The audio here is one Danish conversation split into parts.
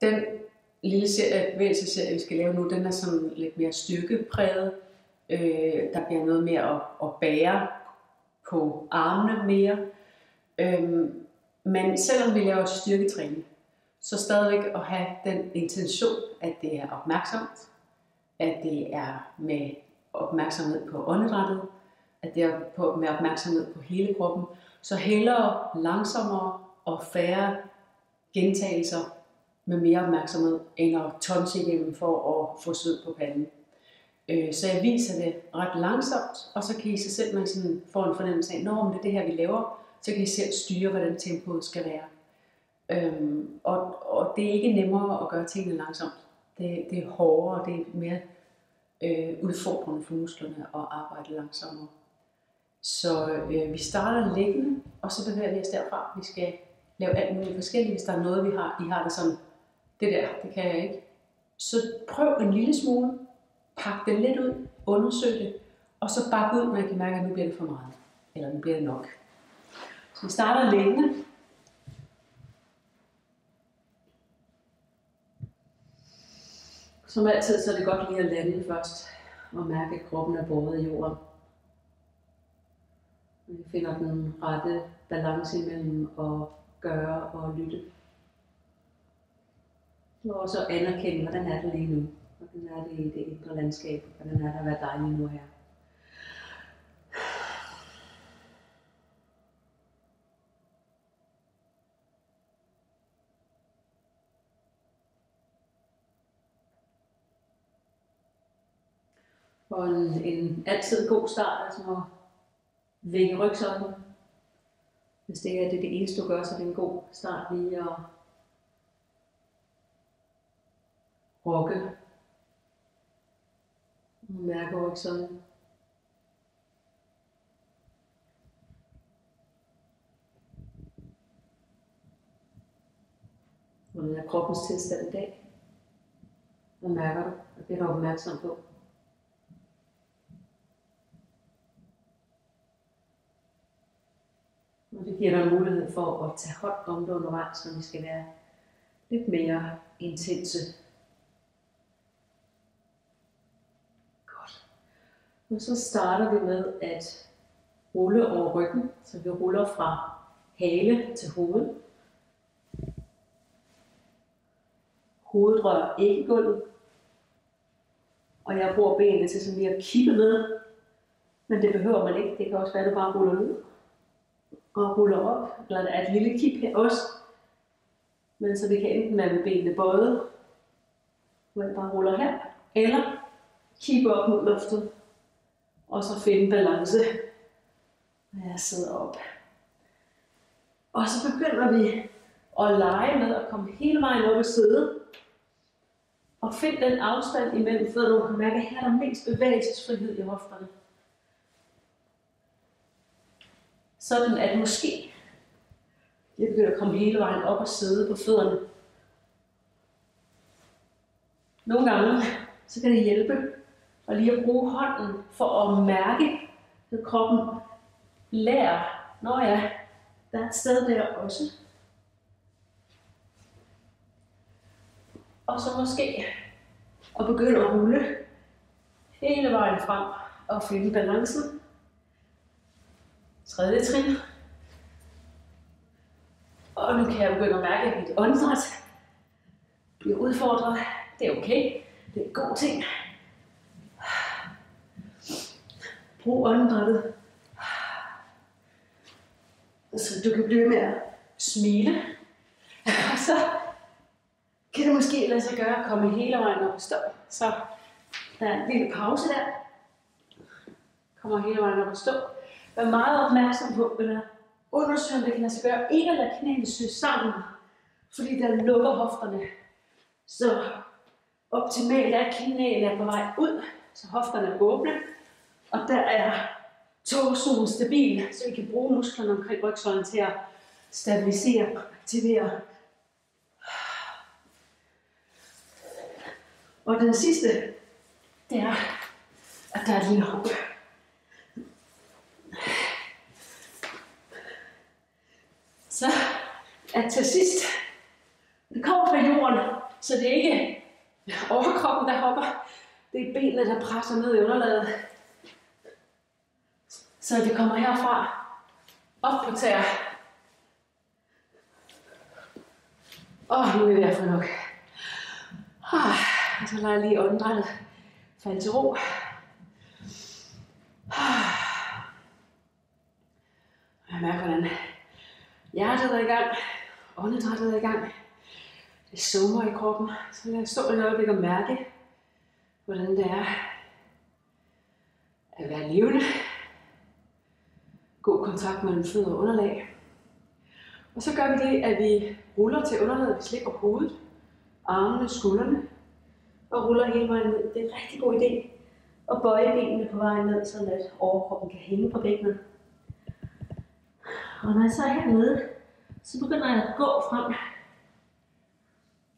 Den lille bevægelsesserie, vi skal lave nu, den er sådan lidt mere styrkepræget. Der bliver noget mere at bære på armene mere. Men selvom vi laver styrketræning, så stadigvæk at have den intention, at det er opmærksomt, at det er med opmærksomhed på åndedrættet, at det er med opmærksomhed på hele kroppen, så hellere langsommere og færre gentagelser med mere opmærksomhed, end at tonse igennem for at få sved på panden. Så jeg viser det ret langsomt, og så kan I sig selv, man sådan får en fornemmelse af, når det er det her, vi laver, så kan I selv styre, hvordan tempoet skal være. Og det er ikke nemmere at gøre tingene langsomt. Det er hårdere, det er mere udfordrende for musklerne at arbejde langsommere. Så vi starter liggende, og så bevæger vi os derfra. Vi skal lave alt muligt forskelligt, hvis der er noget, I har det sådan, det der, det kan jeg ikke. Så prøv en lille smule, pak det lidt ud, undersøg det, og så bak ud, når I kan mærke, at nu bliver det for meget, eller nu bliver det nok. Så vi starter liggende. Som altid, så er det godt lige at lande først, og mærke, at kroppen er båret i jorden. Vi finder den rette balance imellem at gøre og lytte. Og også anerkende, hvordan er det lige nu. Hvordan er det i det indre landskab. Hvordan er det at være dig lige nu her. Og en altid god start er sådan at vinge rygsøjlen. Hvis det er det eneste du gør, så er det en god start lige at rokke. Mærke rygsøjlen. Hvordan er kroppens tilstand i dag? Hvad mærker du? Hvad bliver du opmærksom på? Og det giver dig en mulighed for at tage hånd om det undervejs, når vi skal være lidt mere intense. Godt. Og så starter vi med at rulle over ryggen, så vi ruller fra hale til hoved. Hovedet rører ikke gulvet. Og jeg bruger benene til sådan lige at kippe med. Men det behøver man ikke. Det kan også være, at du bare ruller ned og ruller op, eller der er et lille kip her også. Men så det kan enten være med benene bøjet, hvor jeg bare ruller her, eller kippe op mod luftet, og så finde balance, når jeg sidder op. Og så begynder vi at lege med at komme hele vejen op og sidde, og find den afstand imellem fødderne, hvor du kan mærke, at her er der mest bevægelsesfrihed i hofterne. Sådan at måske jeg begynder at komme hele vejen op og sidde på fødderne. Nogle gange så kan det hjælpe at lige at bruge hånden for at mærke, at kroppen lærer, når ja, der er et sted der også. Og så måske at begynde at rulle hele vejen frem og finde balancen. Tredje trin. Og nu kan jeg begynde at mærke, at mit åndedræt bliver udfordret. Det er okay. Det er en god ting. Brug åndedrættet, så du kan blive med at smile. Og så kan det måske lade sig gøre at komme hele vejen op og stå. Så der er en lille pause der. Kommer hele vejen op og stå. Vær meget opmærksom på, eller undersøg, om det kan lade sig gøre, ikke at lade knæene søge sammen, fordi der lukker hofterne. Så optimalt er, at knæene er på vej ud, så hofterne er åbne, og der er torsoen stabil, så vi kan bruge musklerne omkring rygsøjlen til at stabilisere og aktivere. Og den sidste, det er, at der er et lille hop. Så at til sidst, det kommer fra jorden, så det er ikke overkroppen, der hopper. Det er benene, der presser ned i underlaget. Så det kommer herfra op på tæer. Nu er vi ved at få nok. Og så lader jeg lige åndedrættet falde til ro. Jeg mærker, hvordan hjertet er i gang, åndedrættet er i gang. Det summer i kroppen. Så lad jeg stå et øjeblik og mærke, hvordan det er at være levende. God kontakt mellem fødder og underlag. Og så gør vi det, at vi ruller til underlaget. Vi slikker hovedet, armene, skuldrene og ruller hele vejen ned. Det er en rigtig god idé at bøje benene på vejen ned, så at overkroppen kan hænge på bækkenet. Og når jeg så er hernede, så begynder jeg at gå frem,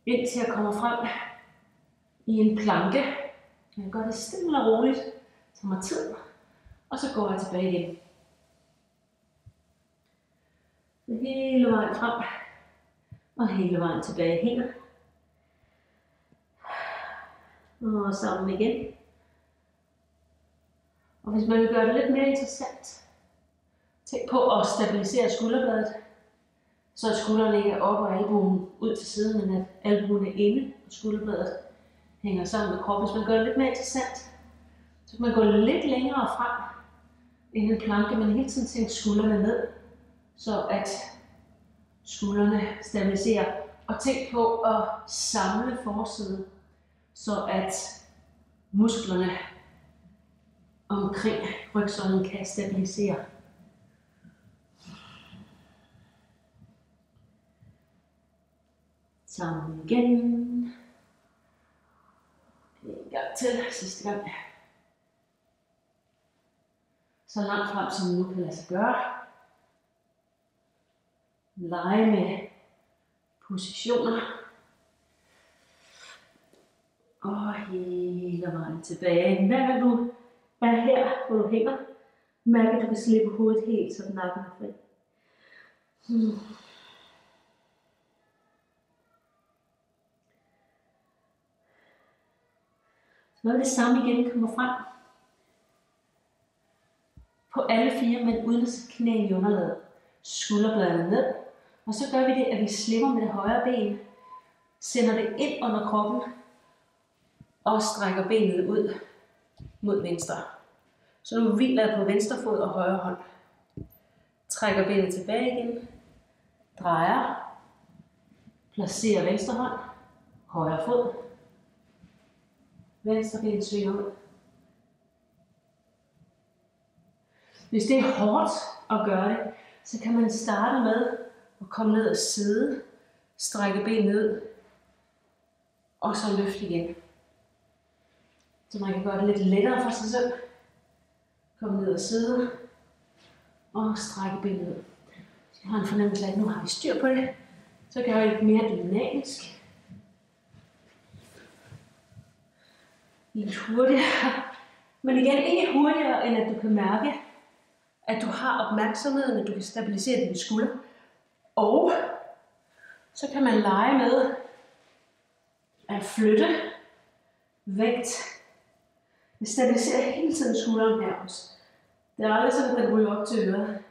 indtil jeg kommer frem i en planke. Jeg gør det stille og roligt, tager mig tid, og så går jeg tilbage igen. Hele vejen frem, og hele vejen tilbage hænger. Og sammen igen. Og hvis man vil gøre det lidt mere interessant, tænk på at stabilisere skulderbladet, så at skuldrene ikke er oppe og albuen ud til siden, men at albuen er inde, og skulderbladet hænger sammen med kroppen. Hvis man gør det lidt mere interessant, så kan man gå lidt længere frem end en planke, men hele tiden tænke skuldrene ned, så at skuldrene stabiliserer. Og tænk på at samle forsiden, så at musklerne omkring rygsøjlen kan stabilisere. Sammen igen. En gang til, sidste gang. Så langt frem som nu kan lade sig gøre. Lege med positioner. Og hele vejen tilbage. Hver gang du er her, hvor du hænger, mærk at du kan slippe hovedet helt, så nakken er fri. Når det samme igen kommer frem på alle fire, men uden at sætte knæene i underlaget. Skulderbladene ned. Og så gør vi det, at vi slipper med det højre ben, sender det ind under kroppen og strækker benet ud mod venstre. Så nu hviler jeg på venstre fod og højre hånd. Trækker benet tilbage igen. Drejer. Placerer venstre hånd. Højre fod. Venstre ben svinger ud. Hvis det er hårdt at gøre det, så kan man starte med at komme ned og sidde, strække benet ned, og så løfte igen. Så man kan gøre det lidt lettere for sig selv. Komme ned og sidde, og strække benet ned. Så jeg har en fornemmelse af, at nu har vi styr på det. Så gør jeg lidt mere dynamisk. Lidt hurtigere. Men igen, ikke hurtigere, end at du kan mærke, at du har opmærksomheden, at du kan stabilisere dine skuldre. Og så kan man lege med at flytte vægt. Vi stabiliserer hele tiden skulderen her også. Det er aldrig sådan, at den ryger op til øret.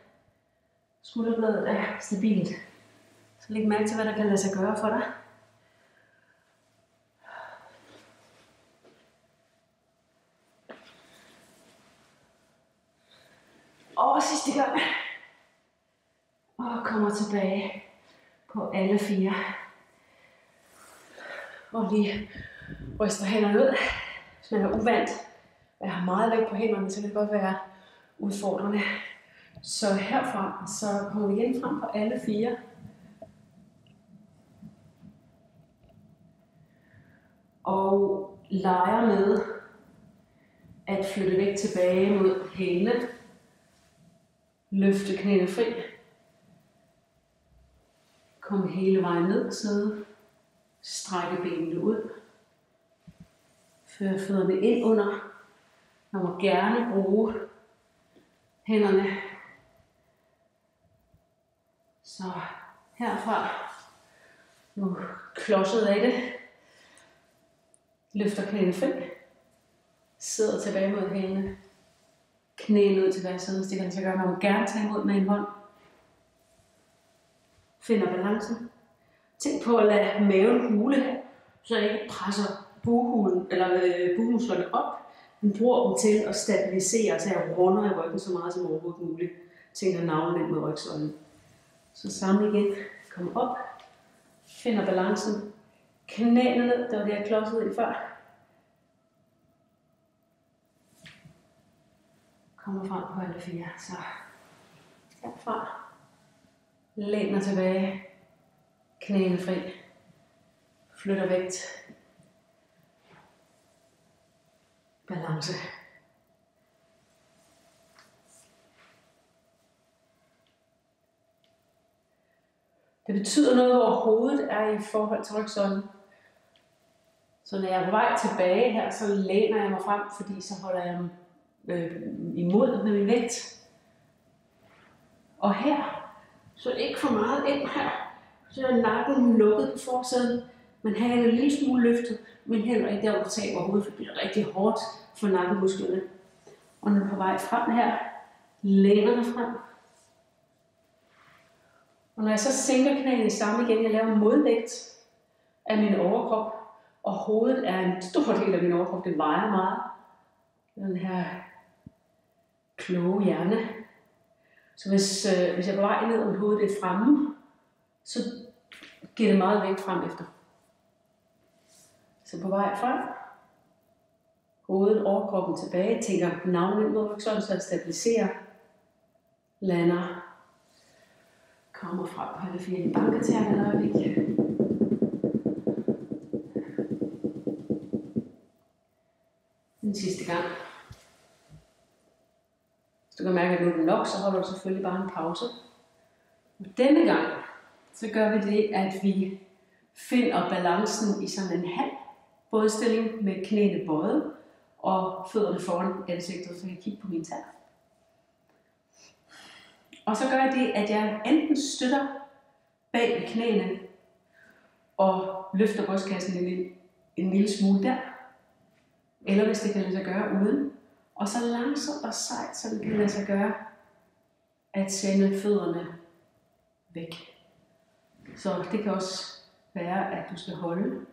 Skulderbladet er stabilt. Så læg mærke til, hvad der kan lade sig gøre for dig. Og sidste gang. Og kommer tilbage på alle fire. Og lige ryster hænderne ud. Hvis man er uvant, og jeg har meget vægt på hænderne, så kan det godt være udfordrende. Så herfra, så kommer vi igen frem på alle fire. Og leger med at flytte væk tilbage mod hælene. Løfte knæene fri. Kom hele vejen ned, sidde. Strække benene ud. Før fødderne ind under. Man må gerne bruge hænderne. Så herfra, nu klodset af det, Løfter knæene fri. Sidder tilbage mod hælene. Knæene ud til hver side, det kan lade sig gøre. Man må gerne tage imod med en hånd. Finder balancen. Tænk på at lade maven hule, så jeg ikke presser bugmusklerne op. Man bruger dem til at stabilisere, så jeg runder i ryggen så meget som overhovedet muligt. Tænker navlen ind med rygsøjlen. Så samle igen. Kom op. Finder balancen. Knæene ned, det var det jeg klodsede i før. Kommer frem på alle fire, så herfra. Læner tilbage. Knæene fri. Flytter vægt. Balance. Det betyder noget, hvor hovedet er i forhold til rygsøjlen. Så når jeg er på vej tilbage her, så læner jeg mig frem, fordi så holder jeg imod med min vægt. Og her, så ikke for meget ind her. Så er nakken lukket på forsiden. Man har en lille smule løftet, men heller ikke der, hvor du taber hovedet, for det bliver rigtig hårdt for nakkemusklerne. Og når du er på vej frem her, læner dig frem. Og når jeg så sænker knæene sammen igen, jeg laver modvægt af min overkrop, og hovedet er en stor del af min overkrop, det vejer meget. Den her kloge hjerne. Så hvis jeg er på vej ned, og hovedet er fremme, så giver det meget vægt frem efter. Så på vej frem, hovedet, overkroppen tilbage, tænker navlen ind mod rygsøjlen, så jeg stabiliserer, lander, kommer frem på alle fire, banker til en øjeblik. Den sidste gang. Hvis du kan mærke, at nu er det nok, så holder du selvfølgelig bare en pause. Og denne gang, så gør vi det, at vi finder balancen i sådan en halv bådstilling med knæene bøjet og fødderne foran ansigtet, så jeg kan kigge på min tær. Og så gør jeg det, at jeg enten støtter bag ved knæene og løfter brystkassen en lille smule der, eller hvis det kan lade sig gøre uden, og så langsomt og sejt, så det kan lade sig gøre at sende fødderne væk. Så det kan også være, at du skal holde,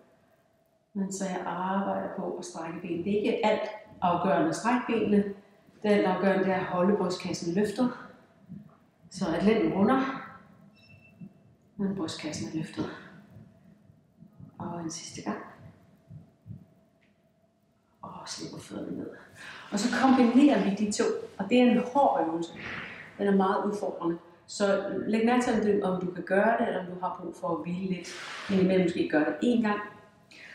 men så jeg arbejder på at strække benene. Det er ikke alt afgørende at strække benene. Det alt afgørende det er at holde brystkassen løftet, så at lænden runder, men brystkassen er løftet. Og en sidste gang. Og slipper fødderne ned. Og så kombinerer vi de to, og det er en hård øvelse. Den er meget udfordrende. Så læg mærke til, om du kan gøre det, eller om du har brug for at hvile lidt. Men imellem måske gøre det én gang.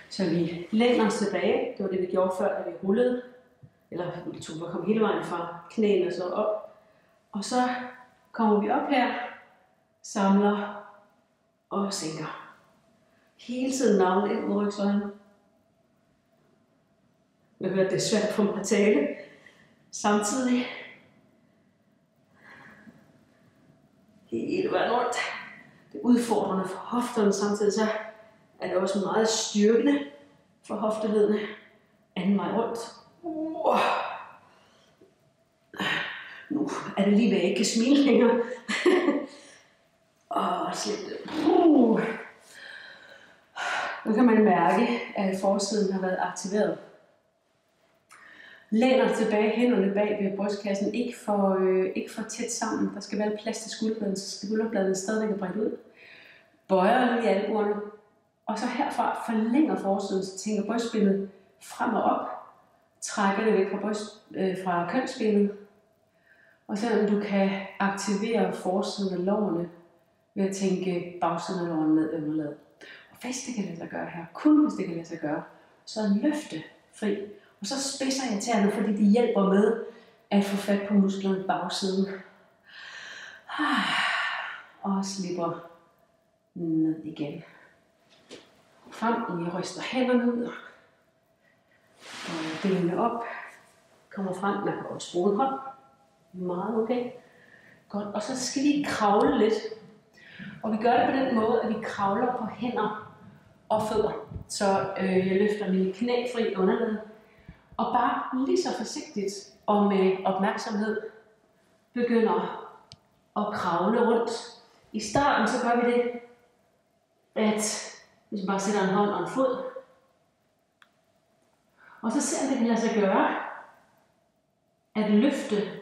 Så vi læner os tilbage. Det var det, vi gjorde før, da vi rullede. Eller vi tog kom hele vejen fra knæene og så op. Og så kommer vi op her, samler og sænker. Hele tiden navlen ind mod rygsøjlen. Jeg hører, at det er svært for mig at tale. Samtidig hele vejen rundt. Det er udfordrende for hofterne, samtidig så er det også meget styrkende for hofteledene. Anden vej rundt. Nu er det lige ved, at jeg ikke kan smile længere. Og slip det. Nu kan man mærke, at forsiden har været aktiveret. Læner tilbage, hænderne bag ved brystkassen, ikke for tæt sammen. Der skal være plads til skulderbladene, så skulderbladene stadigvæk er bredt ud. Bøjer lige albuerne, og så herfra forlænger forsiden, så tænker brystbenet frem og op. Trækker det væk fra kønsbenet. Og så du kan aktivere forsiden af lårene ved at tænke bagsiden af lårene ned i underlaget. Og hvis det kan lade sig gøre her, kun hvis det kan lade sig gøre, så løfte fri. Og så spidser jeg tæerne, fordi det hjælper med at få fat på musklerne bagsiden. Og slipper ned igen. Frem, jeg ryster hænderne ud. Og benene op. Kommer frem, man kan også bruge en hånd. Meget okay. Godt, og så skal vi kravle lidt. Og vi gør det på den måde, at vi kravler på hænder og fødder. Så jeg løfter mine knæ fri underlaget, og bare lige så forsigtigt og med opmærksomhed begynder at kravle rundt. I starten så gør vi det, at hvis man bare sætter en hånd og en fod, og så ser vi, det kan lade sig gøre at løfte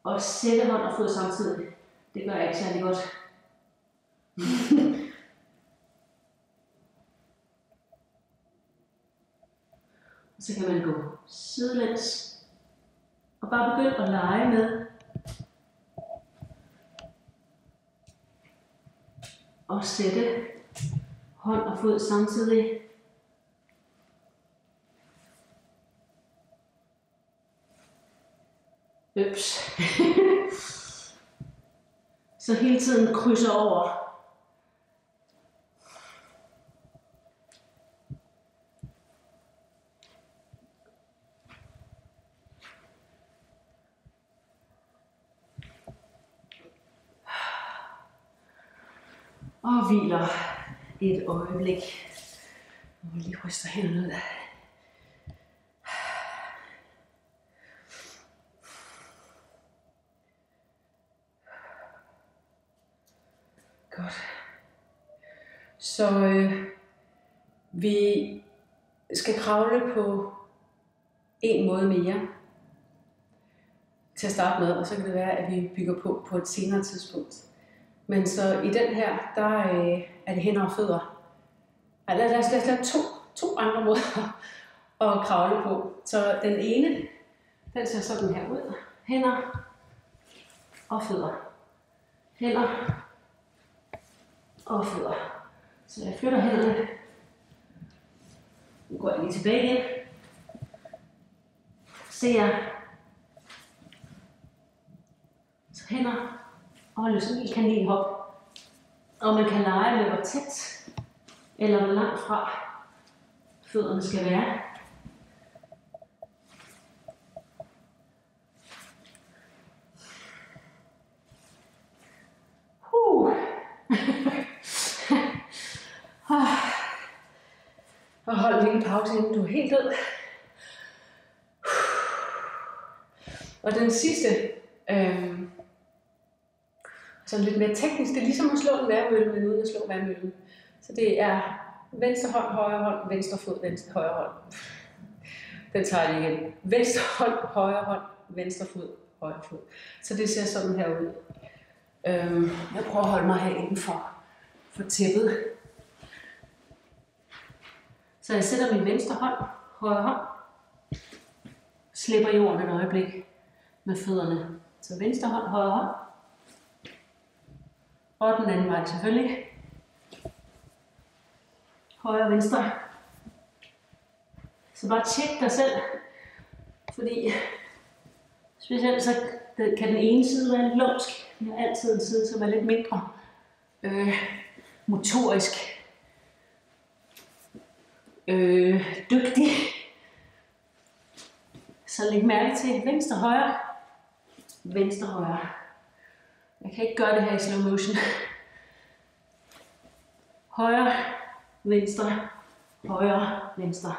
og sætte hånd og fod samtidig. Det gør jeg ikke særlig godt. Og så kan man gå sidelæns og bare begynde at lege med og sætte hånd og fod samtidig. Øps. Så hele tiden krydser over. Og hviler et øjeblik. Nu vil lige ryste hænderne ud. Godt. Så vi skal kravle på en måde mere til at starte med, og så kan det være, at vi bygger på et senere tidspunkt. Men så i den her, der er det hænder og fødder. Lad os lave to andre måder at kravle på. Så den ene, den ser sådan her ud. Hænder og fødder. Hænder og fødder. Så jeg flytter hænderne. Nu går jeg lige tilbage igen. Ser. Så hænder og holde sådan en kaninhop. Og man kan lege med, hvor tæt eller hvor langt fra fødderne skal være. Og hold en lille pause, inden du er helt død. Og den sidste, sådan lidt mere teknisk, det er ligesom at slå en vejrmølle, men uden at slå vejrmøllen. Så det er venstre hånd, højre hånd, venstre fod, venstre, højre hånd. Den tager jeg igen. Venstre hånd, højre hånd, venstre fod, højre fod. Så det ser sådan her ud. Jeg prøver at holde mig her inden for tæppet. Så jeg sætter min venstre hånd, højre hånd, slipper jorden et øjeblik med fødderne. Så venstre hånd, højre hånd. Og den anden vej selvfølgelig. Højre og venstre. Så bare tjek dig selv. Fordi specielt så kan den ene side være lidt lumsk. Jeg har altid en side, som er lidt mindre motorisk dygtig. Så læg mærke til venstre, højre, venstre, højre. Jeg kan ikke gøre det her i slow motion. Højre, venstre, højre, venstre.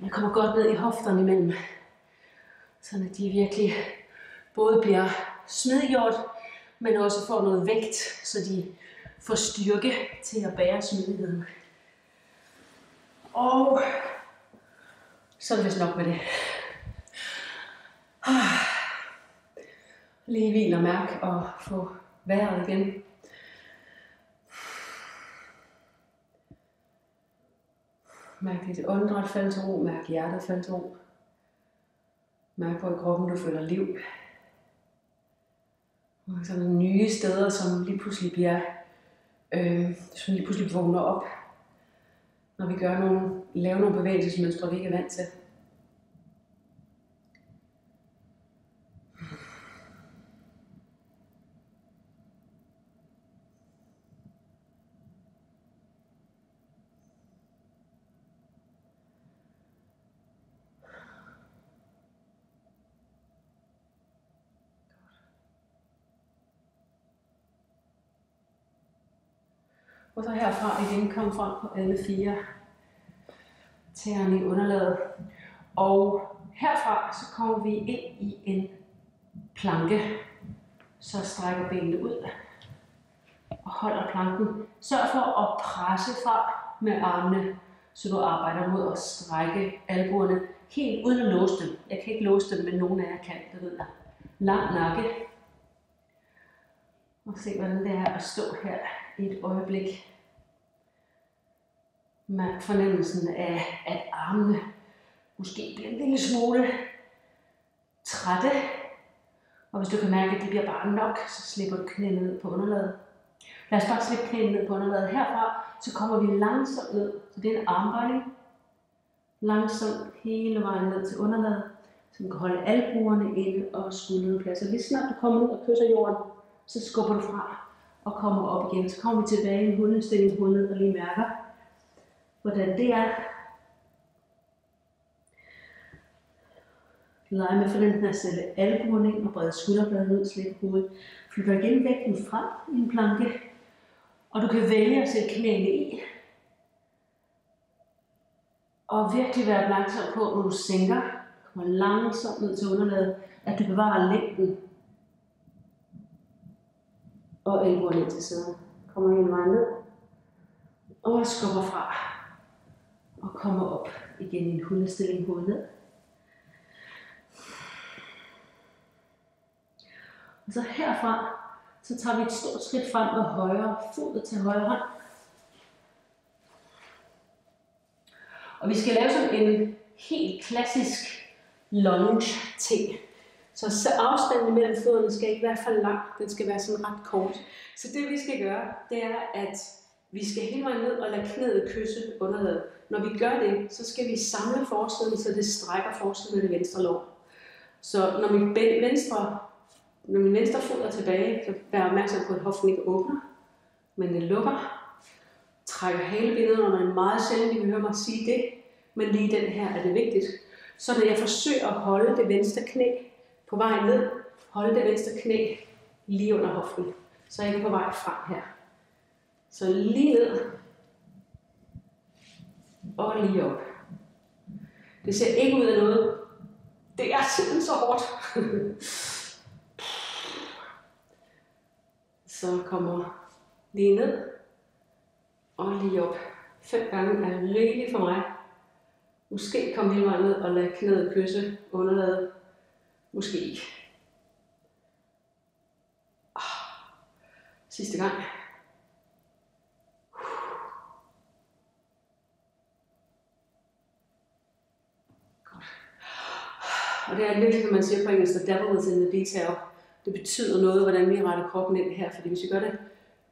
Jeg kommer godt ned i hofterne imellem, så de virkelig både bliver smidiggjort, men også får noget vægt, så de får styrke til at bære smidigheden. Og så er det vist nok med det. Lige hvil og mærk og få vejret igen. Mærk dit åndedræt falde til ro, mærk hjertet falde til ro. Mærk på i kroppen, du føler liv. Og sådan nogle nye steder, som lige pludselig bliver, som lige pludselig vågner op, når vi laver nogle bevægelsesmønstre, vi ikke er vant til. Og så herfra igen komme frem på alle 4 tæerne i underlaget. Og herfra så kommer vi ind i en planke. Så strækker benene ud og holder planken. Sørg for at presse fra med armene, så du arbejder mod at strække albuerne helt uden at låse dem. Jeg kan ikke låse dem, men nogen af jer kan, det ved jeg. Lang nakke. Og se hvordan det er at stå her i et øjeblik. Mærk fornemmelsen af, at armene måske bliver en lille smule trætte. Og hvis du kan mærke, at det bliver bare nok, så slipper du knæene ned på underlaget. Lad os bare slippe knæene ned på underlaget. Herfra så kommer vi langsomt ned. Så det er en armbøjning. Langsomt hele vejen ned til underlaget. Så du kan holde albuerne inde og skuldrene plads. Og lige snart du kommer ud og kysser jorden, så skubber du fra og kommer op igen. Så kommer vi tilbage i en hundestilling, hovedet og lige mærker, hvordan det er. Lege med fornemmelsen at sætte albuerne ind og brede skulderbladet ud, slippe hovedet. Flytter igen vægten frem i en planke. Og du kan vælge at sætte knæene i. Og virkelig være opmærksom på, når du sænker, kommer langsomt ned til underlaget, at du bevarer længden. Og albuerne ind til siden. Kommer hele vejen ned. Og skubber fra. Og kommer op igen i en hundestilling, hovedet ned. Og så herfra, så tager vi et stort skridt frem med højre fod til højre hånd. Og vi skal lave sådan en helt klassisk lunge-ting. Så afstanden mellem fødderne skal ikke være for lang, den skal være sådan ret kort. Så det vi skal gøre, det er, at vi skal hele vejen ned og lade knæet kysse underlaget. Når vi gør det, så skal vi samle forsiden, så det strækker forsiden med det venstre lår. Så når min venstre fod er tilbage, så vær opmærksom på, at hoften ikke åbner, men den lukker. Trækker halebenet under, når det er meget sjældent, I vil høre mig sige det, men lige den her er det vigtigt. Så når jeg forsøger at holde det venstre knæ på vej ned, holde det venstre knæ lige under hoften, så er jeg ikke på vej frem her. Så lige ned og lige op. Det ser ikke ud af noget. Det er simpelthen så hårdt. Så kommer lige ned og lige op. 5 gange er rigeligt for mig. Måske komme hele vejen ned og lade knæet kysse underlaget. Måske ikke. Sidste gang. Godt. Og det er virkelig, som man siger på engelsk, the devil is in the detail. Det betyder noget, hvordan vi retter kroppen ind her, fordi hvis vi gør det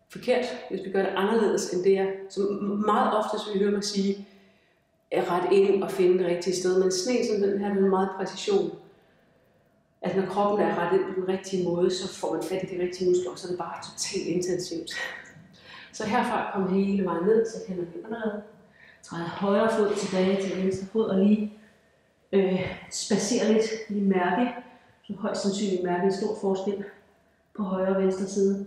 forkert, hvis vi gør det anderledes end det er, som meget ofte, så vi hører mig sige, at rette ind og finde det rigtige sted. Men sådan en som den her, den er meget præcision. At når kroppen er rettet på den rigtige måde, så får man fat i de rigtige muskler, så er det bare totalt intensivt. Så herfra kommer hele vejen ned, så kender vi underlaget. Træder højre fod tilbage til venstre fod og lige spacerer lidt, lige mærke. Så højst sandsynligt mærke en stor forskel på højre og venstre side.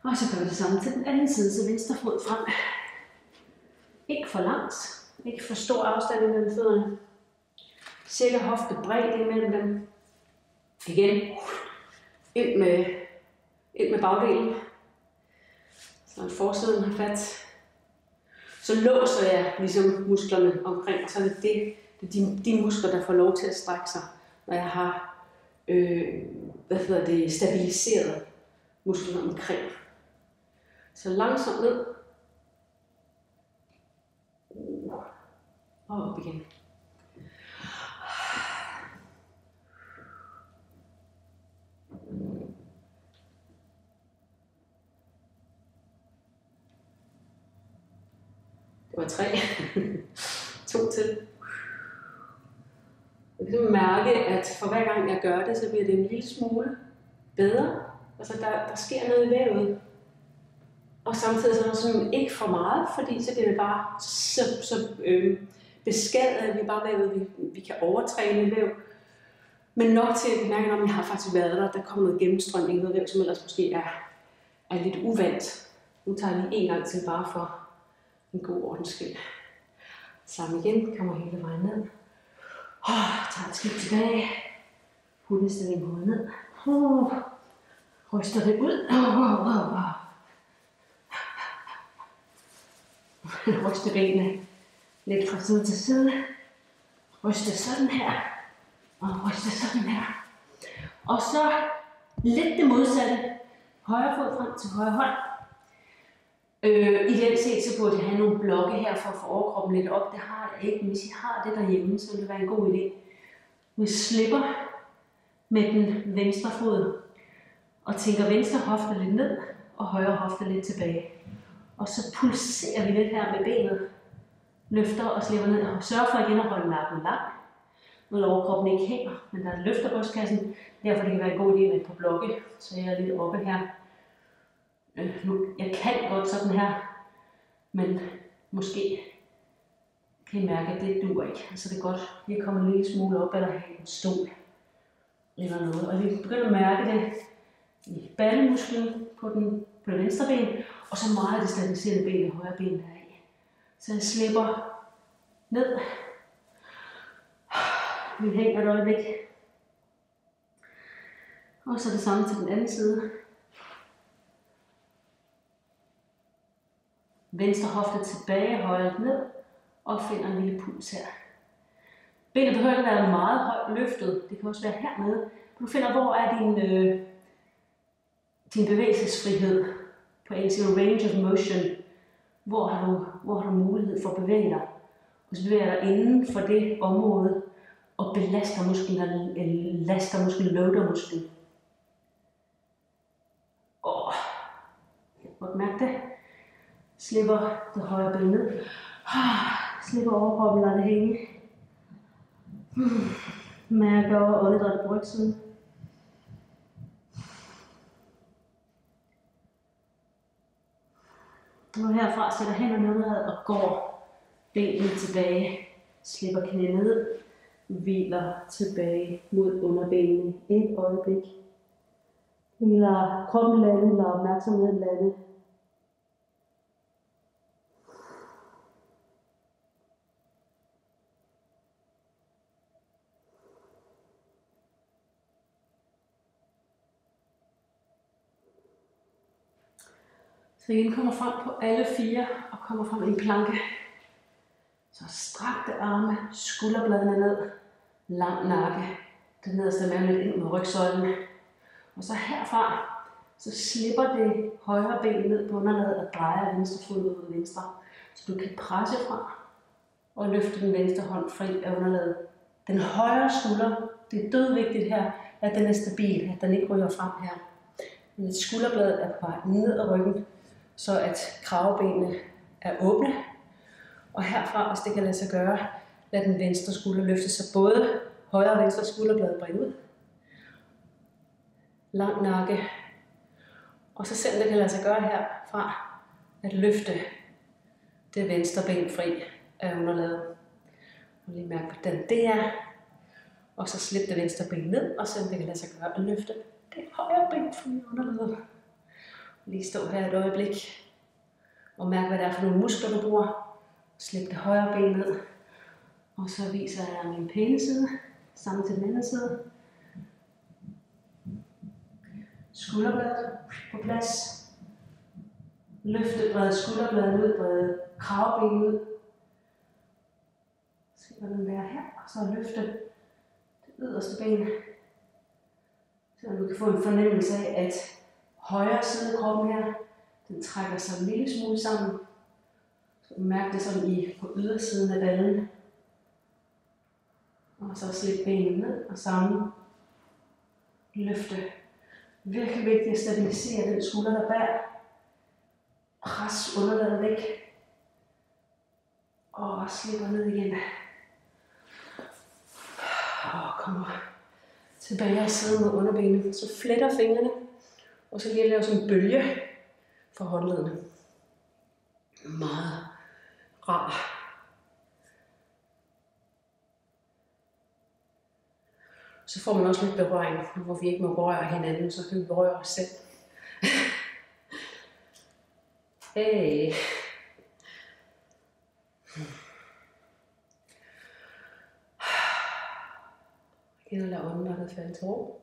Og så gør vi det samme til den anden side, så venstre fod frem. Ikke for langt, ikke for stor afstand mellem fødderne. Cirka hoftebredde imellem dem. Igen, ind med bagdelen. Så forsiden har fat. Så låser jeg ligesom musklerne omkring, så er det de muskler, der får lov til at strække sig, når jeg har stabiliseret musklerne omkring. Så langsomt ned. Og op igen. Det var 3. 2 til. Jeg kan mærke, at for hver gang jeg gør det, så bliver det en lille smule bedre. Altså der sker noget i vævet. Og samtidig så er der sådan ikke for meget, fordi så bliver det bare så beskadiget, at vi bare vævet, vi kan overtræne væv. Men nok til at mærke, at jeg har faktisk været der kommer noget gennemstrømning, noget væv, som ellers måske er lidt uvandt. Nu tager jeg lige en gang til, bare for en god ordens skyld. Samme igen, kommer hele vejen ned. Tager et skridt tilbage. Hundestilling hovedet ned. Ryster det ud. Ryste benene lidt fra side til side. Ryste sådan her. Og ryste sådan her. Og så lidt det modsatte. Højre fod frem til højre hånd. Ideelt set så burde jeg have nogle blokke her for at få overkroppen lidt op. Det har jeg ikke, men hvis I har det derhjemme, så vil det være en god idé. Vi slipper med den venstre fod og tænker venstre hofte lidt ned og højre hofte lidt tilbage. Og så pulserer vi lidt her med benet. Løfter og slipper ned og sørger for igen at holde nakken lang. Når overkroppen ikke hænger, men der løfter brystkassen. Derfor det kan være en god idé med et par blokke, så jeg er lidt oppe her. Jeg kan godt sådan her, men måske kan I mærke, at det duer ikke. Altså det er godt, vi er kommet en lille smule op, eller have en stol eller noget. Og vi begynder at mærke det i ballemusklen på det venstre ben, og så meget det stabiliserede ben i højre ben der i. Så jeg slipper ned. Vi hænger et øjeblik. Og så det samme til den anden side. Venstre hofte tilbage, højre ned, og finder en lille puls her. Benet behøver ikke være meget højt løftet, det kan også være hernede. Du finder, hvor er din bevægelsesfrihed, på engelsk range of motion. Hvor har du mulighed for at bevæge dig? Og så bevæger dig inden for det område, og belaster musklen, eller laster musklen, loader musklen. Jeg kan godt mærke det. Slipper det højre ben ned. Slipper overkroppen, lader det hænge. Mærker over åndedrættet på rygsiden. Og herfra sætter hænderne nedad og går benene tilbage. Slipper knæene ned. Hviler tilbage mod underbenene. Et øjeblik. Lader kroppen lande, lader opmærksomheden lande. Så igen kommer frem på alle fire og kommer frem i en planke. Så strakte arme, skulderbladene ned, lang nakke. Den nederste mave lidt ind mod rygsøjlen. Og så herfra, så slipper det højre ben ned på underlaget og drejer venstre fod ud mod venstre. Så du kan presse fra og løfte den venstre hånd fri af underlaget. Den højre skulder, det er dødvigtigt her, at den er stabil, at den ikke ryger frem her. Men skulderbladet er på vej ned ad ryggen, så at kravebenene er åbne. Og herfra, hvis det kan lade sig gøre, lad den venstre skulder løfte sig både højre og venstre skulderblad bredt ud. Lang nakke. Og så selv det kan lade sig gøre herfra, at løfte det venstre ben fri af underlaget. Og lige mærke, hvordan det er. Og så slip det venstre ben ned, og så det kan lade sig gøre at løfte det højre ben fri af underlaget. Lige stå her et øjeblik og mærke, hvad det er for nogle muskler, du bruger. Slip det højre ben ned. Og så viser jeg min pæne side, sammen til den anden side. Skulderbladet på plads. Løfte, brede skulderbladet ud, brede kravbenet ud. Se, hvordan det er her. Og så løfte det yderste ben. Så du kan få en fornemmelse af, at højre side af kroppen her, den trækker sig en lille smule sammen. Så mærk det sådan på ydersiden af ballen. Og så slip benene ned og sammen. Løfte. Virkelig vigtigt at stabilisere den skulder, der bærer. Pres underlaget væk. Og slipper ned igen. Og kommer tilbage og sidder med underbenet. Så fletter fingrene. Og så lige lave sådan en bølge for håndledene. Meget rar. Så får man også lidt berøring, hvor vi ikke må røre hinanden, så kan vi berøre os selv. Hey. Igen lad åndedrættet falde til ro.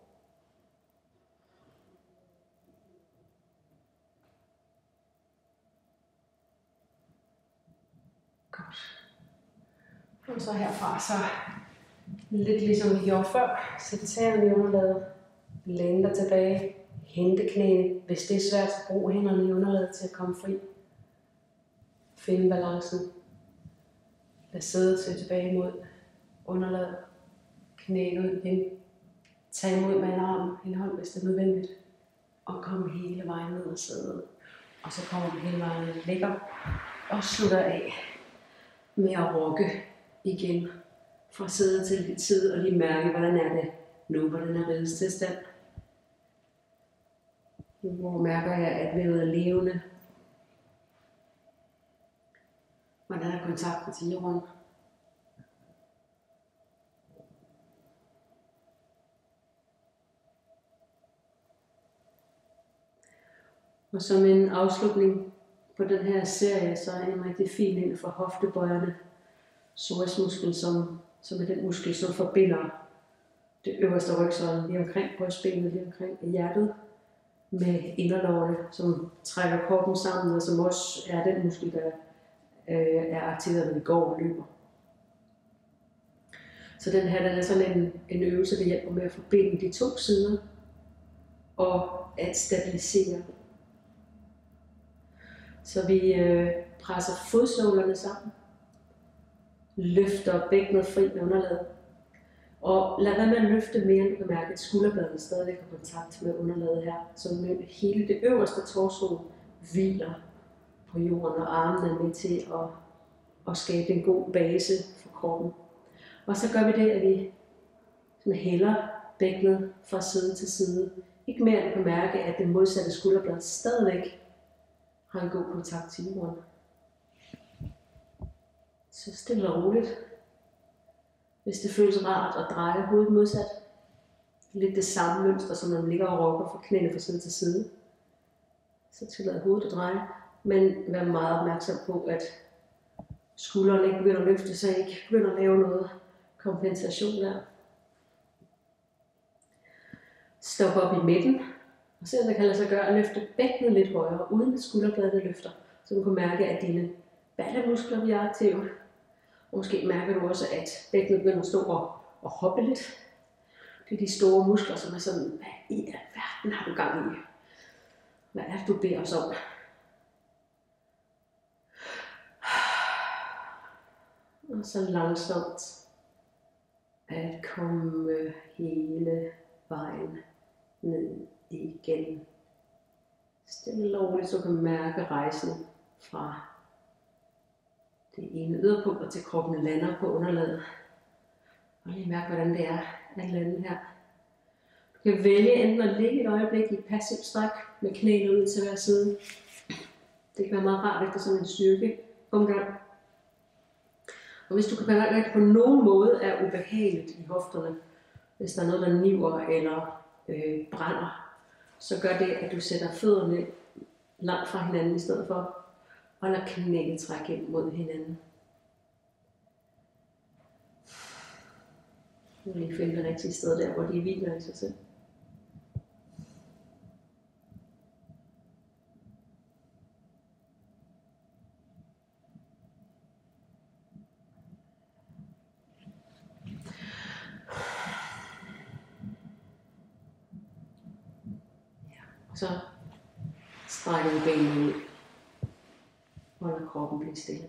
Godt. Og så herfra, så lidt ligesom vi gjorde før, sæt tæerne i underlaget, læn dig tilbage, hente knæene. Hvis det er svært, så brug hænderne i underlaget til at komme fri. Find balancen. Lad sædet se tilbage mod underlaget. Knæ ud igen. Tag imod med en arm, en hånd, hvis det er nødvendigt. Og kom hele vejen ned og sædet. Og så kommer vi hele vejen ned, ligger og slutter af med at rokke igen. Fra side til side og lige mærke, hvordan er det nu, hvordan er rigets tilstand. Hvor mærker jeg, at vævet er levende. Hvordan er kontakten til jorden? Og som en afslutning på den her serie, så er en rigtig fin ind for hoftebøjerne. Psoasmuskel, som er den muskel, som forbinder det øverste rygsøjlen lige omkring brystbenet, lige omkring hjertet, med inderlårene, som trækker kroppen sammen, og som også er den muskel, der er aktiveret, når vi går og løber. Så den her den er sådan en øvelse, der hjælper med at forbinde de to sider og at stabilisere. Så vi presser fodsålerne sammen, løfter bækkenet fri med underlaget, og lad være med at løfte mere, end du kan mærke, at skulderbladet stadigvæk har kontakt med underlaget her, så hele det øverste torso hviler på jorden, og armene er med til at skabe en god base for kroppen. Og så gør vi det, at vi hælder bækkenet fra side til side. Ikke mere, end du kan mærke, at det modsatte skulderblad stadigvæk har en god kontakt til jorden. Så stille og roligt. Hvis det føles rart at dreje hovedet modsat. Lidt det samme mønster, som man ligger og rokker fra knæene fra side til side. Så tillad hovedet at dreje. Men vær meget opmærksom på, at skuldrene ikke begynder at løfte sig, ikke begynder at lave noget kompensation der. Stop op i midten. Og se om det kan lade sig gøre at løfte bækkenet lidt højere, uden at skulderbladet løfter. Så du kan mærke, at dine ballemuskler bliver aktive. Og måske mærker du også, at bækkenet begynder at stå og hoppe lidt. Det er de store muskler, som er sådan, hvad i alverden har du gang i? Hvad er det, du beder os om? Og så langsomt at komme hele vejen ned igen. Stille og roligt, så du kan mærke rejsen fra det ene yderpunkt til kroppen lander på underlaget. Og lige mærke, hvordan det er at lande her. Du kan vælge enten at ligge et øjeblik i et passivt stræk med knæene ud til hver side. Det kan være meget rart efter sådan en styrkeomgang. Og hvis du kan mærke, at det på nogen måde er ubehageligt i hofterne, hvis der er noget, der niver eller brænder, så gør det, at du sætter fødderne langt fra hinanden i stedet for, og lader knæene trække ind mod hinanden. Nu vil lige finde det rigtige sted der, hvor de hviler i sig selv. Så strækker vi benene ud og lader kroppen blive stille.